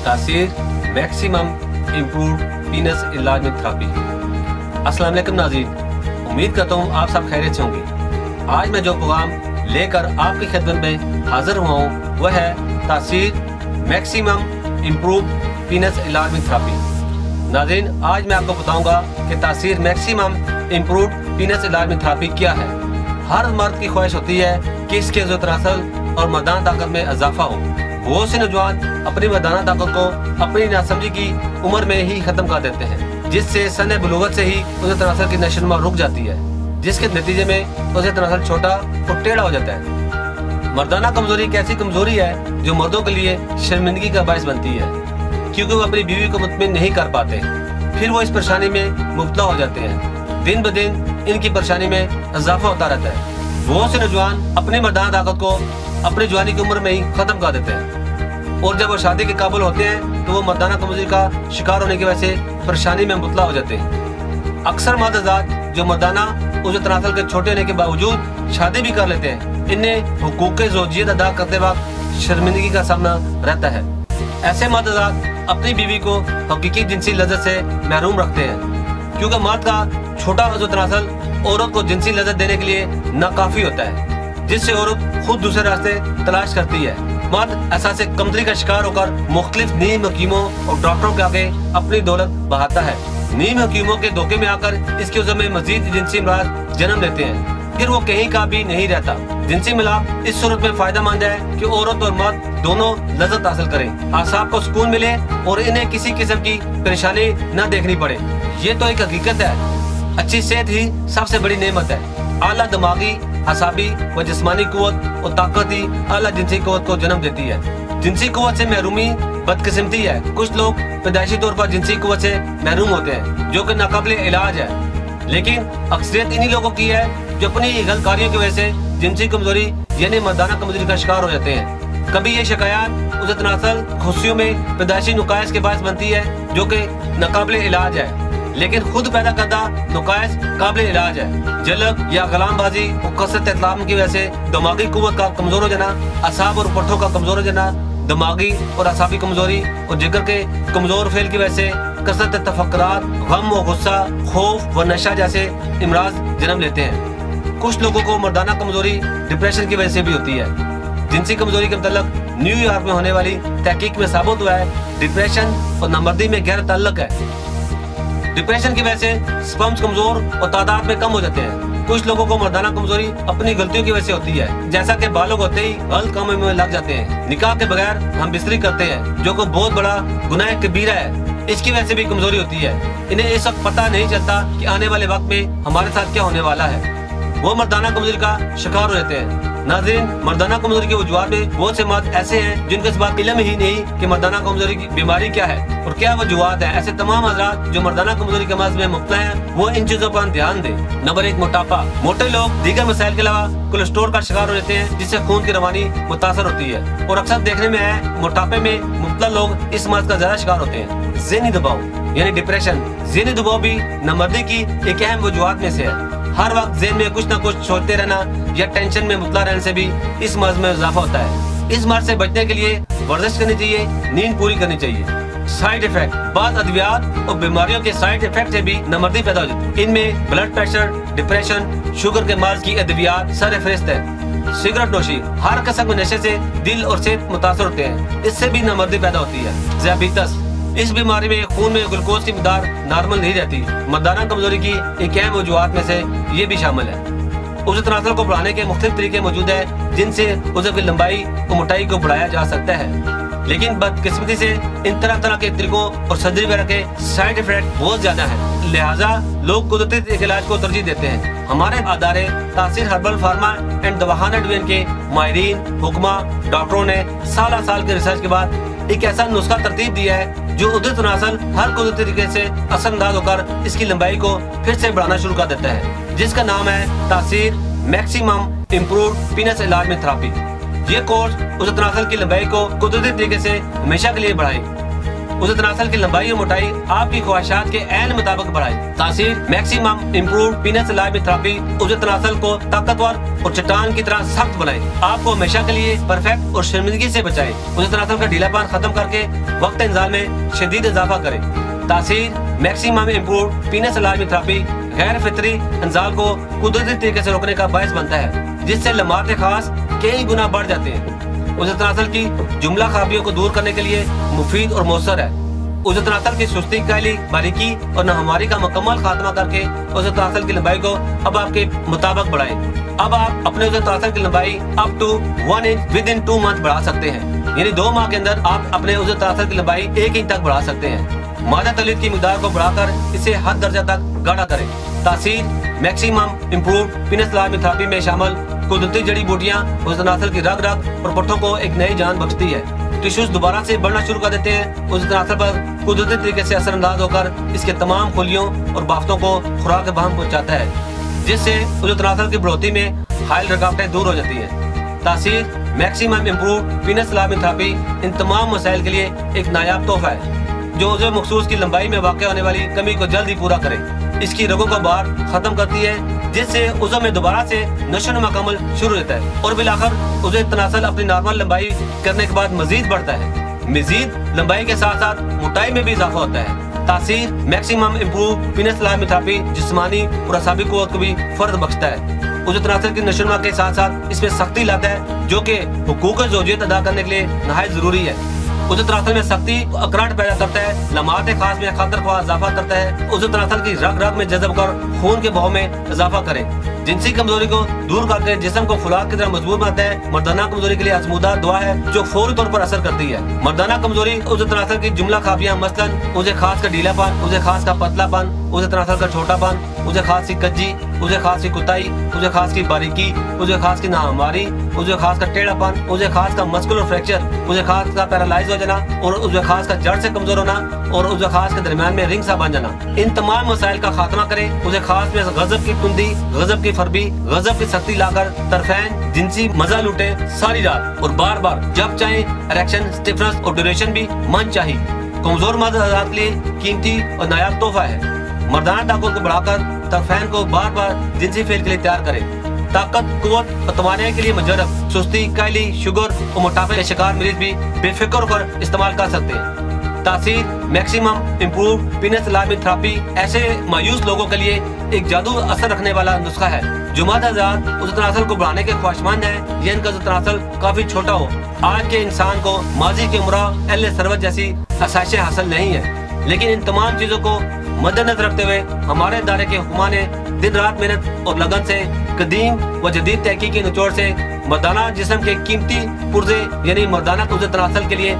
तासीर maximum improved पीनस enlargement therapy. अस्सलाम वालेकुम नाज़रीन, उम्मीद करता हूँ आप सब खैरियत से होंगे। आज मैं जो प्रोग्राम लेकर आपकी खिदमत में हाजिर हुआ हूँ वह है तासीर मैक्सिमम इम्प्रूव्ड पीनस इनलार्जमेंट थेरेपी। नाज़रीन, आज मैं आपको बताऊंगा कि तासीर मैक्सिमम इम्प्रूव्ड पीनस इनलार्जमेंट थेरेपी क्या है। हर मर्द की ख्वाहिश होती है कि इसके ज़ोतरासल और मर्दाना ताकत में इजाफा हो। बहुत से नौजवान अपनी मर्दाना ताकत को अपनी नासमझी की उम्र में ही खत्म कर देते हैं, जिससे सने बुलूगत से ही उसे तनासल की नशोनुमा रुक जाती है, जिसके नतीजे में उसे तनासल छोटा और टेढ़ा हो जाता है। मर्दाना कमजोरी एक ऐसी कमजोरी है जो मर्दों के लिए शर्मिंदगी का बायस बनती है, क्योंकि वो अपनी बीवी को मुतमिन नहीं कर पाते। फिर वो इस परेशानी में मुब्तला हो जाते हैं। दिन ब दिन इनकी परेशानी में इजाफा होता रहता है। बहुत से नौजवान अपनी मर्दाना ताकत को अपनी जवानी की उम्र में ही खत्म कर देते हैं, और जब वो शादी के काबिल होते हैं तो वो मर्दाना कमजोरी का शिकार होने की वजह से परेशानी में मुब्तला हो जाते हैं। अक्सर मर्द हज़रात जो मर्दाना उस तनासल के छोटे होने के बावजूद शादी भी कर लेते हैं, इन्हें हुकूक ज़ौजियत अदा करते वक्त शर्मिंदगी का सामना रहता है। ऐसे मर्द हज़रात अपनी बीवी को हकीकी जिनसी लज़्ज़त से महरूम रखते हैं, क्योंकि मर्द का छोटा तनासल औरत को जिनसी लज़्ज़त देने के लिए नाकाफी होता है, जिससे औरत खुद दूसरे रास्ते तलाश करती है। मर्द एहसास कमजोरी का शिकार होकर मुख्तलिफ नीम हकीमों और डॉक्टरों के आगे अपनी दौलत बहाता है। नीम हकीमों के धोखे में आकर इसके उज़र में मजीद जिनसी मिलाप जन्म लेते हैं, फिर वो कहीं का भी नहीं रहता। जिनसी मिलाप इस सूरत में फायदेमंद है कि औरत और मर्द दोनों लज़्ज़त हासिल करें, आसाब को सुकून मिले और इन्हें किसी किस्म की परेशानी न देखनी पड़े। ये तो एक हकीकत है। अच्छी सेहत ही सबसे बड़ी नेमत है। आला दिमागी, असाबी व जिस्मानी कुव्वत और ताकत ही आला जिनसी कुव्वत को जन्म देती है। जिनसी कुव्वत से महरूमी बदकिस्मती है। कुछ लोग पैदाइशी तौर पर जिनसी कुव्वत से महरूम होते हैं, जो कि नाकाबिले इलाज है, लेकिन अक्सरियत इन्हीं लोगों की है जो अपनी गलतकारियों की वजह से जिनसी कमजोरी यानी मर्दाना कमजोरी का शिकार हो जाते हैं। कभी ये शिकायत उस तनासल खुशियों में पैदाइशी नुकायस के बायस बनती है, जो कि नाकाबिले इलाज है, लेकिन खुद पैदा करदा नुकायस काबिल इलाज है। जलक या गुलामबाजी और कसरत इतलाम की वजह से दिमागी कुव्वत का कमजोर हो जाना, असाब और पट्ठों का कमजोर हो जाना, दिमागी और असाबी कमजोरी और जिगर के कमजोर फेल की वजह से कसरत तफक्कुरात, गम व गुस्सा, खौफ व नशा जैसे इमराज जन्म लेते हैं। कुछ लोगों को मर्दाना कमजोरी डिप्रेशन की वजह से भी होती है। जिनसी कमजोरी के मतलब न्यूयॉर्क में होने वाली तहकीक में साबित हुआ है डिप्रेशन और नामर्दी में गहरा ताल्लुक है। डिप्रेशन की वजह से स्पर्म्स कमजोर और तादाद में कम हो जाते हैं। कुछ लोगों को मर्दाना कमजोरी अपनी गलतियों की वजह से होती है, जैसा कि बालग होते ही गलत कामों में लग जाते हैं। निकाह के बगैर हम बिस्तरी करते हैं, जो को बहुत बड़ा गुनाह कबीरा है। इसकी वजह से भी कमजोरी होती है। इन्हें इस वक्त पता नहीं चलता कि आने वाले वक्त में हमारे साथ क्या होने वाला है। वो मर्दाना कमजोरी का शिकार हो जाते हैं। नाज़रीन, मर्दाना कमजोरी के वजूहात में बहुत से मर्द ऐसे हैं जिनको इस बात का इल्म ही नहीं कि मर्दाना कमजोरी की बीमारी क्या है और क्या वजूहात है। ऐसे तमाम हज़रात जो मर्दाना कमजोरी के मर्ज में मुब्तला हैं, वो इन चीजों पर ध्यान दें। नंबर 1, मोटापा। मोटे लोग दीगर मसाइल के अलावा कोलेस्ट्रॉल का शिकार हो जाते हैं, जिससे खून की रवानी मुतासर होती है, और अक्सर देखने में है मोटापे में मुब्तला लोग इस मर्ज का ज्यादा शिकार होते हैं। ज़हनी दबाव यानी डिप्रेशन। ज़हनी दबाव भी नामर्दी की एक अहम वजूहात में से है। हर वक्त ज़हन में कुछ न कुछ सोचते रहना या टेंशन में मुब्तला रहने से भी इस मर्ज में इजाफा होता है। इस मर्ज से बचने के लिए वर्जिश करनी चाहिए, नींद पूरी करनी चाहिए। Side effect. बाद अद्वियात और बीमारियों के साइड इफेक्ट से भी नामर्दी पैदा हो जाती है। इनमें ब्लड प्रेशर, डिप्रेशन, शुगर के मर्ज की अद्वियात सरफहरिस्त है। सिगरेट नोशी। हर किस्म के नशे से दिल और सेहत मुतासर होते हैं, इससे भी नामर्दी पैदा होती है। ज़ियाबीतस। इस बीमारी में खून में ग्लूकोज की मिकदार नॉर्मल नहीं रहती। मर्दाना कमजोरी की एक अहम वजूहात में से ये भी शामिल है। उस तनासल को बढ़ाने के मुख्तलिफ तरीके मौजूद है, जिनसे उज़व की लंबाई और मोटाई को बढ़ाया जा सकता है, लेकिन बदकिस्मती से इन तरह तरह के तरीकों और सर्जरी वगैरह के साइड इफेक्ट बहुत ज्यादा है, लिहाजा लोग कुदरती इलाज को तरजीह देते हैं। हमारे अदारे तासीर हर्बल फार्मा एंड दवाखाना डिवीजन के माहिरीन हुक्मा डॉक्टरों ने साल के रिसर्च के बाद एक ऐसा नुस्खा तरतीब दिया है जो उधर तनासल हर कुदरती तरीके से असरअंदाज होकर इसकी लंबाई को फिर से बढ़ाना शुरू कर देता है, जिसका नाम है तासीर मैक्सिमम इम्प्रूव्ड पीनस इनलार्जमेंट थेरेपी। ये कोर्स उस तनासल की लंबाई को कुदरती तरीके से हमेशा के लिए बढ़ाए। उज़े तनासल की लंबाई और मोटाई आपकी ख्वाहिशात के ऐन मुताबिक बढ़ाएं। तासीर मैक्सिमम इम्प्रूव पीनस इलाज थेरेपी उज़े तनासल को ताकतवर और चट्टान की तरह सख्त बनाए, आपको हमेशा के लिए परफेक्ट और शर्मिंदगी से बचाए। उज़े तनासल का ढीलापन खत्म करके वक्त इंजाल में शदीद इजाफा करे। तासीर मैक्सिमम इम्प्रूव पीनस इलाज थेरेपी गैर फितरी इंजाल को कुदरती तरीके से रोकने का बायस बनता है, जिससे लम्हात खास कई गुना बढ़ जाते हैं। उज़े तनासल की जुमला खराबियों को दूर करने के लिए मुफीद और मौसर है। उज़े तनासल की सुस्ती, कायली, बारीकी और नाहमारी का मुकम्मल खात्मा करके उज़े तनासल की लंबाई को अब आपके मुताबिक बढ़ाएं। अब आप अपने उज़े तनासल की लंबाई up to 1 inch within 2 month बढ़ा सकते हैं, यानी 2 माह के अंदर आप अपने उज़े तनासल की लंबाई 1 इंच तक बढ़ा सकते हैं। मादा तौलीद की मिकदार को बढ़ाकर इसे हद दर्जा तक गाढ़ा करें। तासीर मैक्सिमम इम्प्रूव पीनस इलाज थेरेपी में शामिल कुदरती जड़ी बूटियां उज़े तनासल की रग रग और पट्टों को एक नई जान बख्शती है। टिश्यूज दोबारा से बढ़ना शुरू कर देते हैं। उज़े तनासल पर कुदरती तरीके से असरअंदाज होकर इसके तमाम खुलियों और बाफ्तों को खुराक बहम पहुँचाता है, जिससे उज़े तनासल की बढ़ोतरी में हायल रुकावटें दूर हो जाती हैं। तासीर मैक्सिमम इम्प्रूव पीनस इलाज थेरेपी इन तमाम मसाइल के लिए एक नायाब तोहफा है, जो उज़े मखसूस की लंबाई में वाक़ होने वाली कमी को जल्द ही पूरा करे। इसकी रगों का बार खत्म करती है, जिससे उज़े में दोबारा से नशोनुमा का अमल शुरू रहता है और बिलाखिर उज़े तनासल अपनी नॉर्मल लंबाई करने के बाद मजीद बढ़ता है। मजीद लंबाई के साथ साथ मोटाई में भी इजाफा होता है। तासीर मैक्सिमम इम्प्रूव पीनस इलाज थेरेपी जिस्मानी और असाबी क़ुव्वत को भी फर्ज बख्शता है। उज़े तनासल की नशोनुमा के साथ साथ इसमें सख्ती लाता है, जो कि हुकूक ज़ौजियत अदा करने के लिए नहायत जरूरी है। उज़े तनासल में सख्ती अकड़ाहट पैदा करता है, लम्हात खास में खातर ख्वाह इजाफा करता है। उज़े तनासल की रग रग में जज़ब कर खून के बहाव में इजाफा करे। जिनसी कमजोरी को दूर करके जिस्म को फुलाद की तरह मजबूत बनाता है। मर्दाना कमजोरी के लिए आजमूदा दुआ है, जो फौरी तौर पर असर करती है। मर्दाना कमजोरी उज़े तनासल की जुमला खाबियां मसलन उज़े खास का ढीलापन, उज़े खास का पतलापन, उज़े तनासल का छोटापन, उज़े खास की कज्जी, उज़े खास की कुताई, उज़े खास की बारीकी, उज़े खास की नाहमारी, उज़े खास का टेढ़ापन, उज़े खास का मस्कुलर फ्रैक्चर, उज़े खास का पैरालाइज हो जाना और उज़े खास का जड़ से कमजोर होना और उज़े खास के दरमियान में रिंग सा बन जाना, इन तमाम मसाइल का खात्मा करे। उज़े खास में गजब की टुंडी, गजब की फरबी, गजब की सख्ती लाकर तरफैन जिनसी मजा लूटे सारी रात और बार बार जब चाहे। इरेक्शन, स्टिफनेस और ड्यूरेशन भी मन चाहिए। कमजोर मर्द हज़रात के लिए कीमती और नायाब तोहफा है। मर्दाना ताकत को बढ़ाकर तरफैन को बार बार जिनसी फेल के लिए तैयार करें। ताकत, कुव्वत और तवानाई के लिए मुजर्रब सुस्ती, कायली, शुगर और मोटापे के शिकार मरीज भी बेफिक्र होकर इस्तेमाल कर सकते हैं। तासीर मैक्सिमम इम्प्रूव पीनस इलाज थेरेपी ऐसे मायूस लोगों के लिए एक जादू असर रखने वाला नुस्खा है। जो मर्द हज़रात उज़े तनासल को बढ़ाने के ख्वाहिशमंद है या इनका उज़े तनासल काफी छोटा हो। आज के इंसान को माजी के उम्रा अहले सरवत जैसी आसाइशें हासिल नहीं है, लेकिन इन तमाम चीजों को मद्देनजर रखते हुए हमारे इदारे के हुक्मा ने दिन रात मेहनत और लगन से कदीम व जदीद तहकीक के निचोड़ से मर्दाना जिस्म के कीमती पुर्जे यानी मर्दाना उज़े तनासल के लिए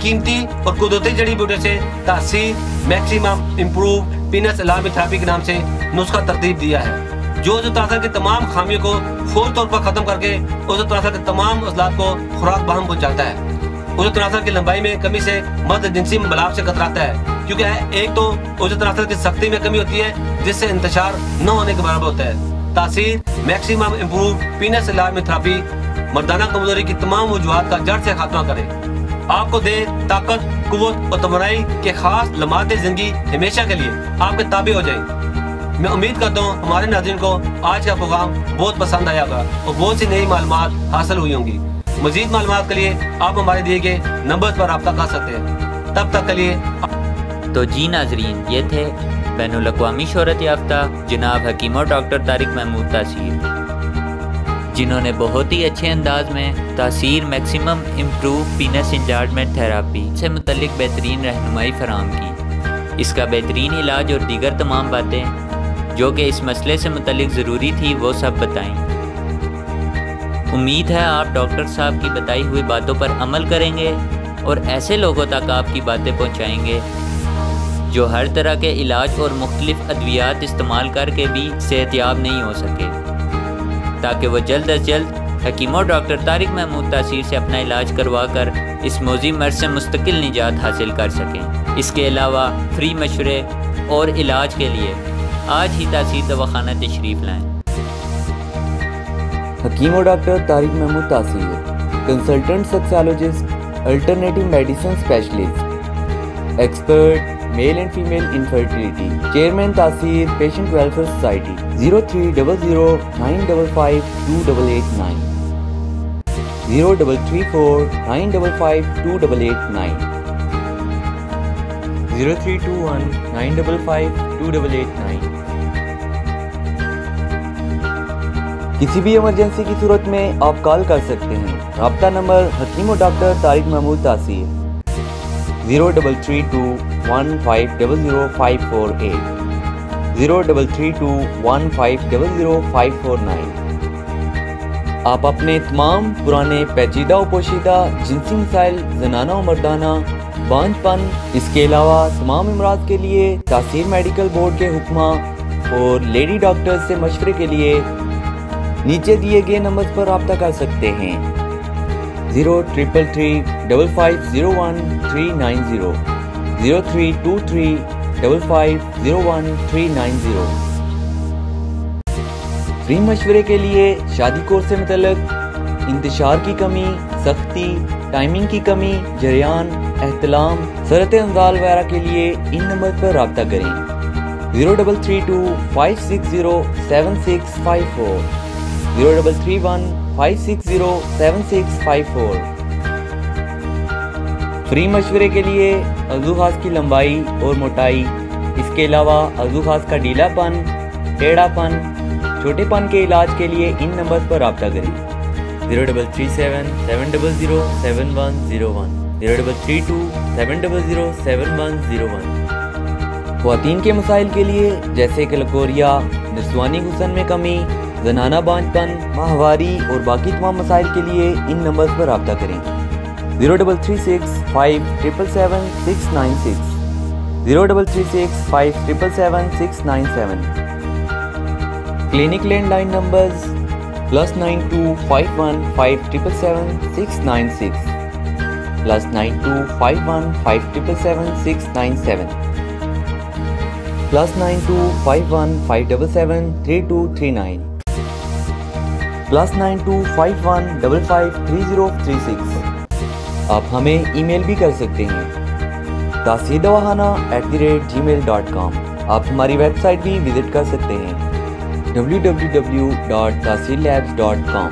कीमती और कुदरती जड़ी बूटियों से तासीर मैक्सिमम इम्प्रूव पीनस इलाज थेरेपी के नाम से नुस्खा तरतीब दिया है, जो उज़े तनासल की तमाम खामियों को फौरी तौर पर खत्म करके उज़े तनासल के तमाम अज़लात को खुराक बहम पहुँचाता है। उज़े तनासल की लंबाई में कमी से मर्द जिनसी बलाव से कतराता है, क्योंकि एक तो उज़े तनासल की सख्ती में कमी होती है, जिससे इंतशार न होने के बराबर होता है। तासीर मैक्सिमम इम्प्रूव पीनस इलाज थेरेपी मर्दाना कमजोरी की तमाम वजूहात का जड़ से खात्मा करे। आपको दे ताकत, कुव्वत और तवानाई के खास लम्हात जिंदगी हमेशा के लिए आपके ताबे हो जाए। मैं उम्मीद करता हूँ हमारे नाज़रीन को आज का प्रोग्राम बहुत पसंद आया होगा और बहुत सी नई मालूमात हासिल हुई होंगी। मजीद मालूमात के लिए आप हमारे दिए गए नंबर पर रब्ता कर सकते हैं। तब तक के लिए तो जी नाजरीन, ये थे बैनुल अक़वामी शोहरत याफ्ता जनाब हकीम और डॉक्टर तारिक महमूद तासीर, जिन्होंने बहुत ही अच्छे अंदाज में तासीर मैक्सिमम इम्प्रूव पीनस इंलार्जमेंट थेरेपी से मुतल्लिक बेहतरीन रहनुमाई फराहम की। इसका बेहतरीन इलाज और दीगर तमाम बातें जो कि इस मसले से मुतल्लिक ज़रूरी थी वो सब बताएं। उम्मीद है आप डॉक्टर साहब की बताई हुई बातों पर अमल करेंगे और ऐसे लोगों तक आपकी बातें पहुंचाएंगे जो हर तरह के इलाज और मुख्तलिफ अद्वियात इस्तेमाल करके भी सेहतयाब नहीं हो सके, ताकि वो जल्द अज जल्द हकीम और डॉक्टर तारिक महमूद तासीर से अपना इलाज करवा कर इस मौजी मर्ज से मुस्तकिल निजात हासिल कर सकें। इसके अलावा फ्री मशवरे और इलाज के लिए आज ही तासीर दवाखाना तशरीफ़ लाएँ। हकीम और डॉक्टर तारिक महमूद तासीर, consultant sexologist, alternative medicine specialist, Expert Male and Female Infertility. Chairman Tasir Patient Welfare Society. 0300-955-2889. 0334-955-2889. 0321-955-2889. किसी भी इमरजेंसी की सूरत में आप कॉल कर सकते हैं। राब्ता नंबर हकीम और डॉक्टर तारिक महमूद तासीर 0331500548 033215000549। आप अपने तमाम पुराने पेचीदा और पोशीदा जिनसी मसाइल ज़नाना और मर्दाना बांझपन, इसके अलावा तमाम अमराज के लिए तासीर मेडिकल बोर्ड के हुक्मा और लेडी डॉक्टर्स से मशवरे के लिए नीचे दिए गए नंबर पर रब्ता कर सकते हैं। 03335501 03235501 फ्री मशवरे के लिए शादी कोर्स से मुतल्लिक इंतशार की कमी, सख्ती, टाइमिंग की कमी, जरियान, एहतलाम, सरत अंजाल वगैरह के लिए इन नंबर पर रब्ता करें। 0332560764 0331560764। फ्री मशवरे के लिए अज़ू खास की लंबाई और मोटाई, इसके अलावा अज़ू खास का ढीलापन, टेढ़ापन, छोटेपन के इलाज के लिए इन नंबर पर रब्ता करें। 0337007101 0332700701। ख़वातीन के मसाइल के लिए जैसे कि लकोरिया, निस्वानी हुस्न में कमी, ज़नाना बांझपन, माहवारी और बाकी तमाम मसाइल के लिए इन नंबर पर रब्ता करें। 0336577696 0336577697। Clinic landline numbers +9251577696 +9251577697 +9251577323 +9251553036। आप हमें ईमेल भी कर सकते हैं taseerdawahana@gmail.com। आप हमारी वेबसाइट भी विजिट कर सकते हैं www.taseerlabs.com।